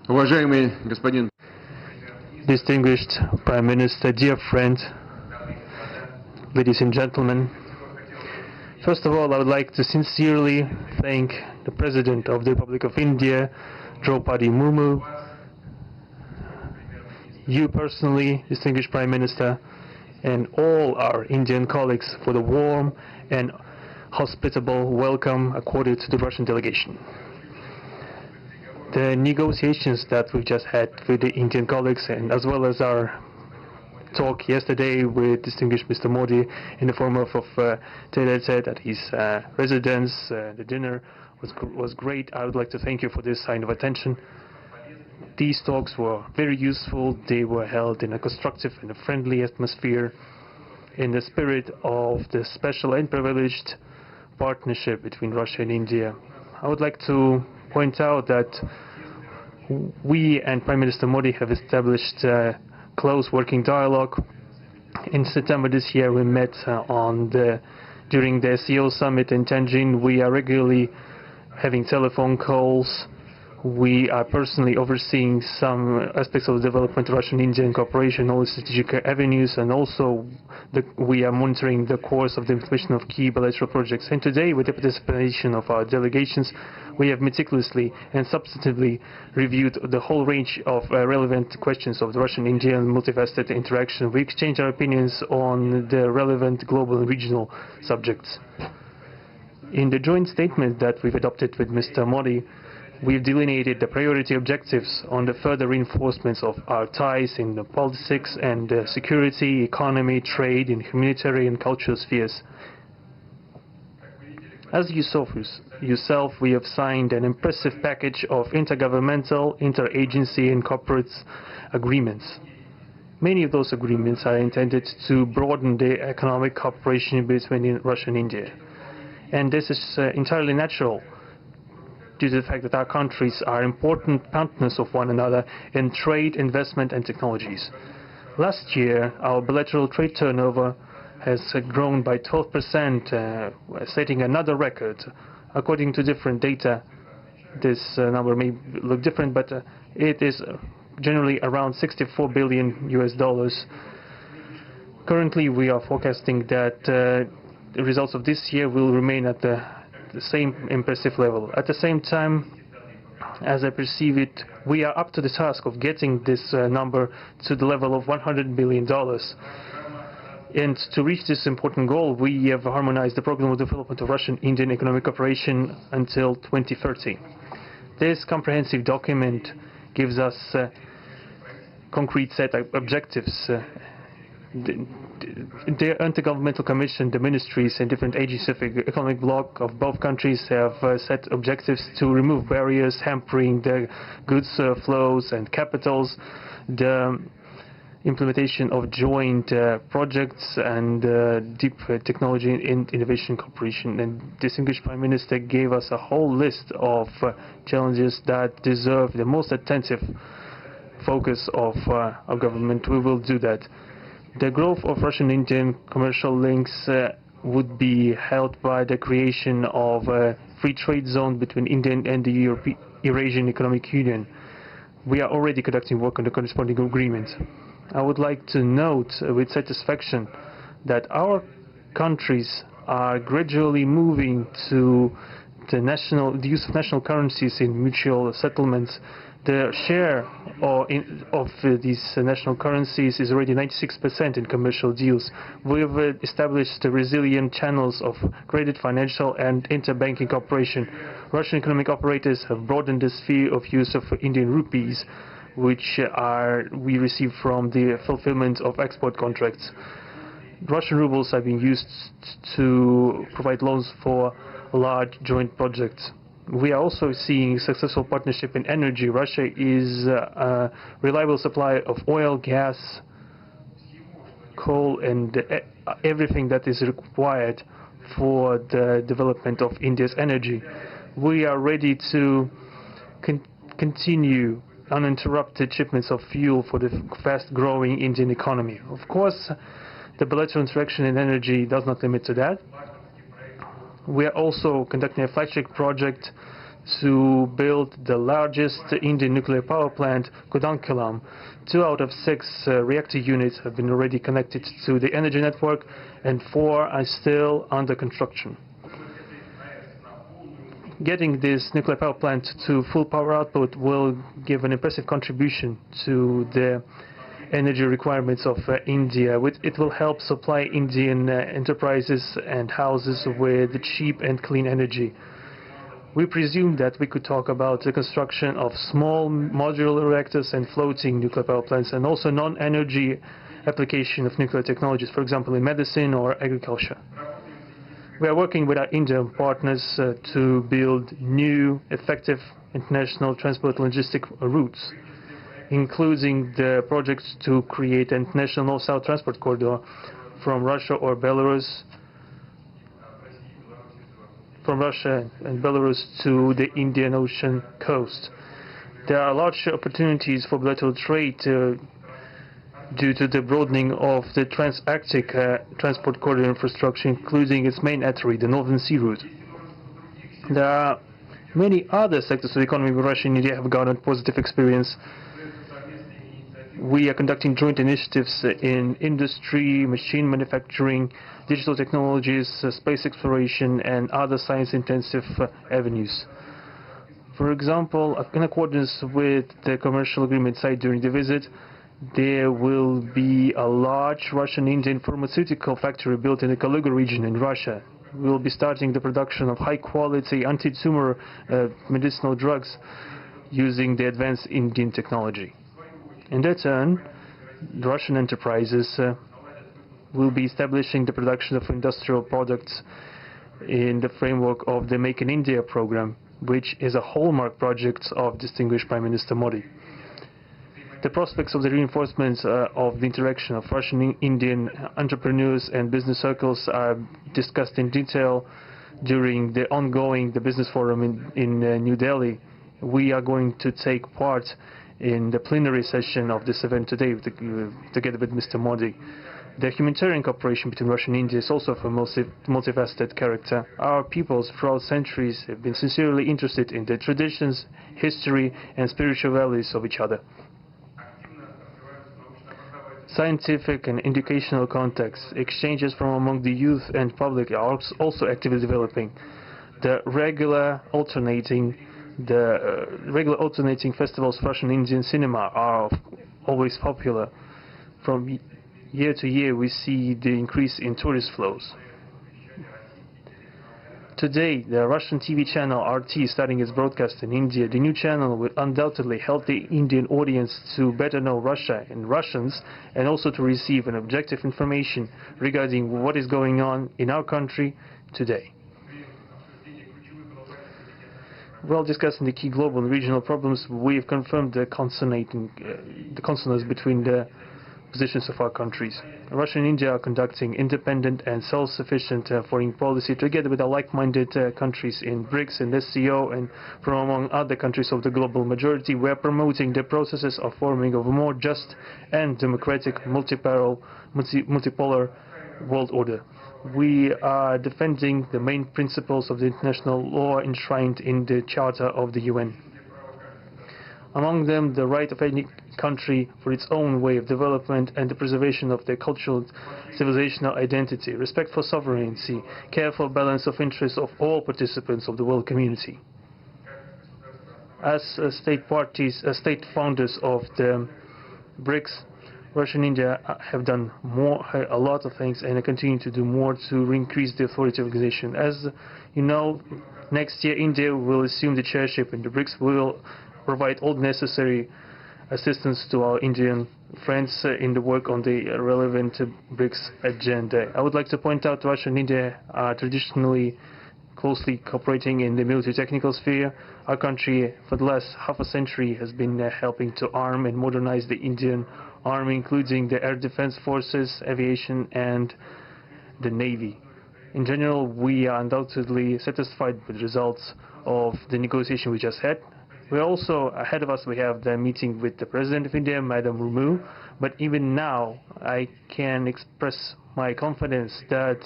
Уважаемый господин Distinguished Prime Minister, dear friend, ladies and gentlemen, first of all, I would like to sincerely thank the President of the Republic of India, Draupadi Murmu, you personally, distinguished Prime Minister, and all our Indian colleagues for the warm and hospitable welcome accorded to the Russian delegation. The negotiations that we've just had with the Indian colleagues, and as well as our talk yesterday with distinguished Mr. Modi in the form of tete-a-tete at his residence, the dinner was great. I would like to thank you for this sign of attention. These talks were very useful. They were held in a constructive and a friendly atmosphere, in the spirit of the special and privileged partnership between Russia and India. I would like to point out that we and Prime Minister Modi have established a close working dialogue. In September this year, we met during the SEO summit in Tianjin. We are regularly having telephone calls. We are personally overseeing some aspects of the development of Russian-Indian cooperation, all the strategic avenues, and also we are monitoring the course of the implementation of key bilateral projects. And today, with the participation of our delegations, we have meticulously and substantively reviewed the whole range of relevant questions of the Russian-Indian multifaceted interaction. We exchanged our opinions on the relevant global and regional subjects. In the joint statement that we've adopted with Mr. Modi, we've delineated the priority objectives on the further reinforcements of our ties in the politics and security, economy, trade, and humanitarian and cultural spheres. As you saw for yourself, we have signed an impressive package of intergovernmental, interagency, and corporate agreements. Many of those agreements are intended to broaden the economic cooperation between Russia and India. And this is entirely natural, due to the fact that our countries are important partners of one another in trade, investment, and technologies. Last year, our bilateral trade turnover has grown by 12%, setting another record. According to different data, this number may look different, but it is generally around $64 billion US. Currently, we are forecasting that the results of this year will remain at the same impressive level. At the same time, as I perceive it, we are up to the task of getting this number to the level of $100 billion. And to reach this important goal, we have harmonized the program of development of Russian-Indian economic cooperation until 2030. This comprehensive document gives us a concrete set of objectives. The Intergovernmental Commission, the ministries and different agencies of the economic bloc of both countries have set objectives to remove barriers hampering the goods flows and capitals, the implementation of joint projects and deep technology and innovation cooperation. And distinguished Prime Minister gave us a whole list of challenges that deserve the most attentive focus of our government. We will do that. The growth of Russian-Indian commercial links would be helped by the creation of a free trade zone between India and the Eurasian Economic Union. We are already conducting work on the corresponding agreement. I would like to note with satisfaction that our countries are gradually moving to the use of national currencies in mutual settlements. The share of these national currencies is already 96% in commercial deals. We have established resilient channels of credit, financial, and interbanking cooperation. Russian economic operators have broadened the sphere of use of Indian rupees, which we receive from the fulfillment of export contracts. Russian rubles are being used to provide loans for large joint projects. We are also seeing successful partnership in energy. Russia is a reliable supplier of oil, gas, coal, and everything that is required for the development of India's energy. We are ready to continue uninterrupted shipments of fuel for the fast-growing Indian economy. Of course, the bilateral interaction in energy does not limit to that. We are also conducting a flagship project to build the largest Indian nuclear power plant, Kudankulam. 2 out of 6 reactor units have been already connected to the energy network, and 4 are still under construction. Getting this nuclear power plant to full power output will give an impressive contribution to the energy requirements of India. It will help supply Indian enterprises and houses with cheap and clean energy. We presume that we could talk about the construction of small modular reactors and floating nuclear power plants, and also non-energy application of nuclear technologies, for example in medicine or agriculture. We are working with our Indian partners to build new, effective international transport logistic routes, including the projects to create an international north-south transport corridor from Russia and Belarus to the Indian Ocean coast. There are large opportunities for bilateral trade due to the broadening of the trans-Arctic transport corridor infrastructure, including its main artery, the Northern Sea Route. There are many other sectors of the economy where Russia and India have garnered positive experience. We are conducting joint initiatives in industry, machine manufacturing, digital technologies, space exploration, and other science-intensive avenues. For example, in accordance with the commercial agreement signed during the visit, there will be a large Russian-Indian pharmaceutical factory built in the Kaluga region in Russia. We will be starting the production of high-quality anti-tumor medicinal drugs using the advanced Indian technology. In their turn, the Russian enterprises will be establishing the production of industrial products in the framework of the Make in India program, which is a hallmark project of distinguished Prime Minister Modi. The prospects of the reinforcement of the interaction of Russian-Indian entrepreneurs and business circles are discussed in detail during the ongoing Business Forum in New Delhi. We are going to take part in the plenary session of this event today together with Mr. Modi. The humanitarian cooperation between Russia and India is also of a multifaceted character. Our peoples throughout centuries have been sincerely interested in the traditions, history, and spiritual values of each other. Scientific and educational contacts, exchanges from among the youth and public are also actively developing. The regular alternating festivals of Russian Indian cinema are always popular. From year to year we see the increase in tourist flows. Today, the Russian TV channel RT starting its broadcast in India. The new channel will undoubtedly help the Indian audience to better know Russia and Russians, and also to receive an objective information regarding what is going on in our country today. While discussing the key global and regional problems, we have confirmed the consonance between the positions of our countries. Russia and India are conducting independent and self-sufficient foreign policy together with our like-minded countries in BRICS and SCO, and from among other countries of the global majority. We are promoting the processes of forming of a more just and democratic multipolar world order. We are defending the main principles of the international law enshrined in the Charter of the UN. Among them, the right of any country for its own way of development and the preservation of their cultural civilizational identity, respect for sovereignty, careful balance of interests of all participants of the world community. As state founders of the BRICS, Russia and India have done a lot of things, and continue to do more to increase the authority of the organization. As you know, next year India will assume the chairship, and the BRICS will provide all necessary assistance to our Indian friends in the work on the relevant BRICS agenda. I would like to point out Russia and India are traditionally closely cooperating in the military technical sphere. Our country, for the last half a century, has been helping to arm and modernize the Indian Army, including the air defense forces, aviation, and the Navy. In general, we are undoubtedly satisfied with the results of the negotiation we just had. We also, ahead of us, we have the meeting with the President of India, Madam Murmu. But even now, I can express my confidence that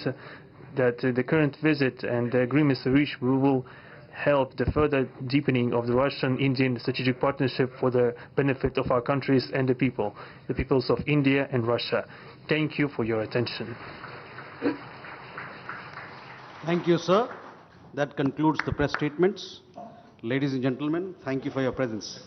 the current visit and the agreements reached will help the further deepening of the Russian-Indian strategic partnership for the benefit of our countries and the peoples of India and Russia. Thank you for your attention. Thank you, sir. That concludes the press statements. Ladies and gentlemen, thank you for your presence.